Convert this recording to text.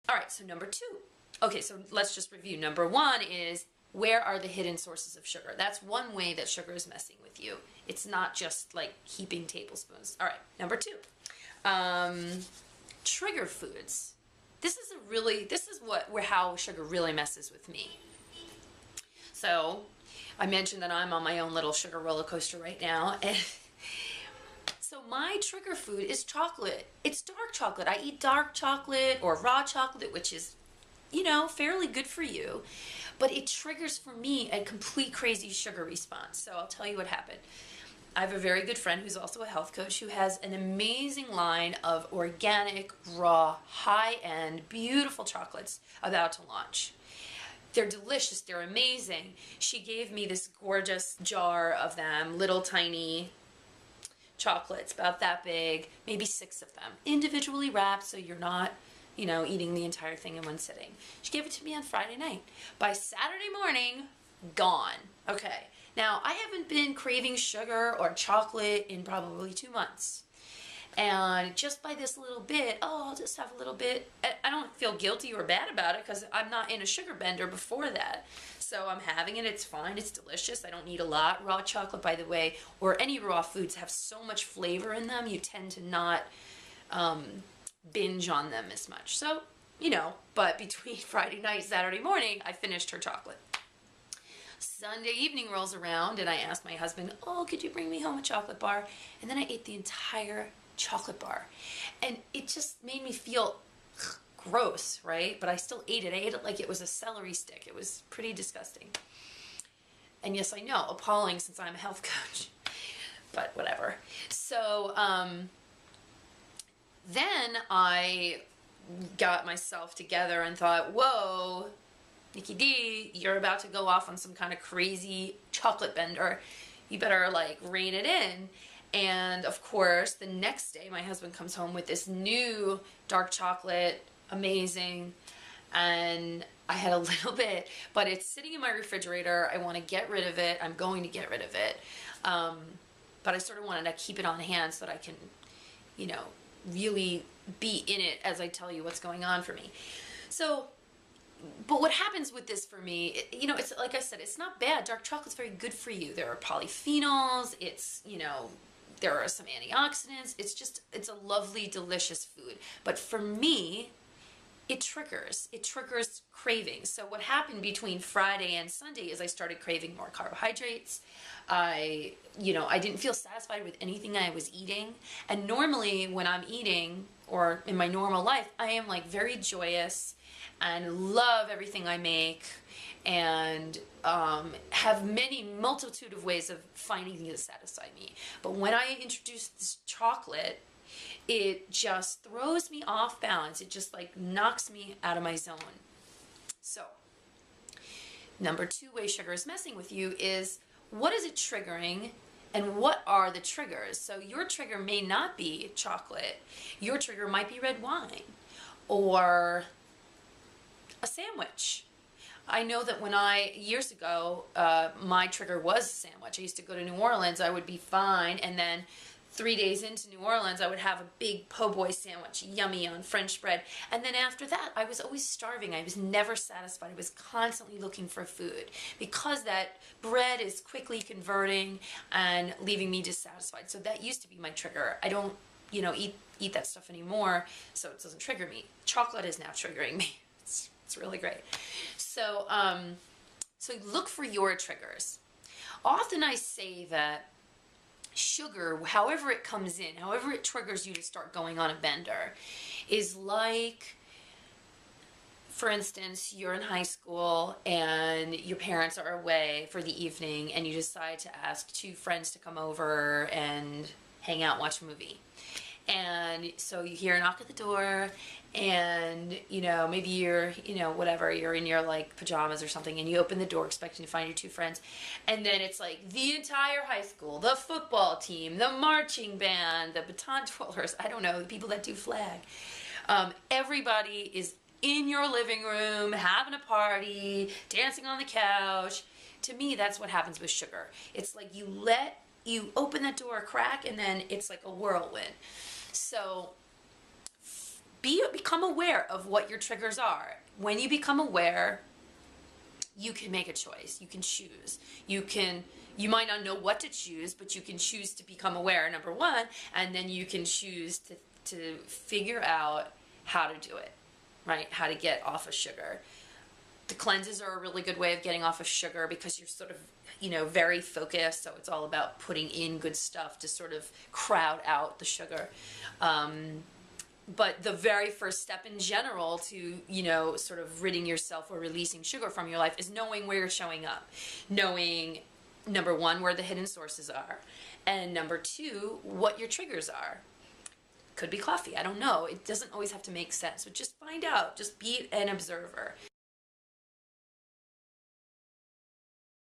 All right, so number two. Okay, so let's just review. Number one is, where are the hidden sources of sugar? That's one way that sugar is messing with you. It's not just like heaping tablespoons. All right, number two. Trigger foods. This is how sugar really messes with me. So I mentioned that I'm on my own little sugar roller coaster right now, and so my trigger food is chocolate. It's dark chocolate. I eat dark chocolate or raw chocolate, which is, fairly good for you, but it triggers for me a complete crazy sugar response. So I'll tell you what happened. I have a very good friend who's also a health coach who has an amazing line of organic, raw, high-end, beautiful chocolates about to launch. They're delicious. They're amazing. She gave me this gorgeous jar of them, little tiny chocolates, about that big, maybe 6 of them, individually wrapped so you're not, eating the entire thing in one sitting. She gave it to me on Friday night. By Saturday morning, gone. Okay. Now, I haven't been craving sugar or chocolate in probably 2 months. And just by this little bit, I'll just have a little bit. I don't feel guilty or bad about it because I'm not in a sugar bender before that. So I'm having it. It's fine. It's delicious. I don't need a lot. Raw chocolate, by the way, or any raw foods have so much flavor in them, you tend to not binge on them as much. So, but between Friday night and Saturday morning, I finished her chocolate. Sunday evening rolls around and I asked my husband, could you bring me home a chocolate bar? And then I ate the entire chocolate bar. And it just made me feel gross, right? But I still ate it. I ate it like it was a celery stick. It was pretty disgusting. And yes, I know, appalling since I'm a health coach. But whatever. So then I got myself together and thought, whoa, Nikki D, you're about to go off on some kind of crazy chocolate bender. You better rein it in. And of course, the next day my husband comes home with this new dark chocolate, amazing. And I had a little bit, but it's sitting in my refrigerator. I want to get rid of it. I'm going to get rid of it. But I sort of wanted to keep it on hand so that I can, really be in it as I tell you what's going on for me. So, but what happens with this for me, it's like I said, it's not bad. Dark chocolate's very good for you. There are polyphenols. It's, there are some antioxidants. It's a lovely, delicious food. But for me, it triggers cravings. So what happened between Friday and Sunday is I started craving more carbohydrates. I didn't feel satisfied with anything I was eating. And normally when I'm eating, or in my normal life, I am very joyous and love everything I make and have multitude of ways of finding things to satisfy me. But when I introduce this chocolate, it just throws me off balance. It just knocks me out of my zone. So, number 2 way sugar is messing with you is, what is it triggering and what are the triggers? So your trigger may not be chocolate. Your trigger might be red wine or a sandwich. I know that years ago, my trigger was a sandwich. I used to go to New Orleans, I would be fine, and then 3 days into New Orleans, I would have a big po' boy sandwich, yummy on French bread. And then after that, I was always starving. I was never satisfied. I was constantly looking for food because that bread is quickly converting and leaving me dissatisfied. So that used to be my trigger. I don't, eat that stuff anymore, so it doesn't trigger me. Chocolate is now triggering me. It's really great. So, so look for your triggers. Often I say that sugar, however it comes in, however it triggers you to start going on a bender, is for instance, you're in high school and your parents are away for the evening and you decide to ask 2 friends to come over and hang out, watch a movie. And so you hear a knock at the door and, maybe you're, whatever, you're in your pajamas or something and you open the door expecting to find your 2 friends. And then it's the entire high school, the football team, the marching band, the baton twirlers, I don't know, the people that do flag. Everybody is in your living room, having a party, dancing on the couch. To me, that's what happens with sugar. It's you open that door a crack and then it's like a whirlwind. So become aware of what your triggers are. When you become aware, you can make a choice. You can choose. You might not know what to choose, but you can choose to become aware, number one, and then you can choose to figure out how to do it, right? How to get off of sugar. The cleanses are a really good way of getting off of sugar because you're sort of, very focused. So it's all about putting in good stuff to sort of crowd out the sugar. But the very first step in general to, sort of ridding yourself or releasing sugar from your life is knowing where you're showing up. Knowing, number one, where the hidden sources are. And number two, what your triggers are. Could be coffee. I don't know. It doesn't always have to make sense. But just find out. Just be an observer.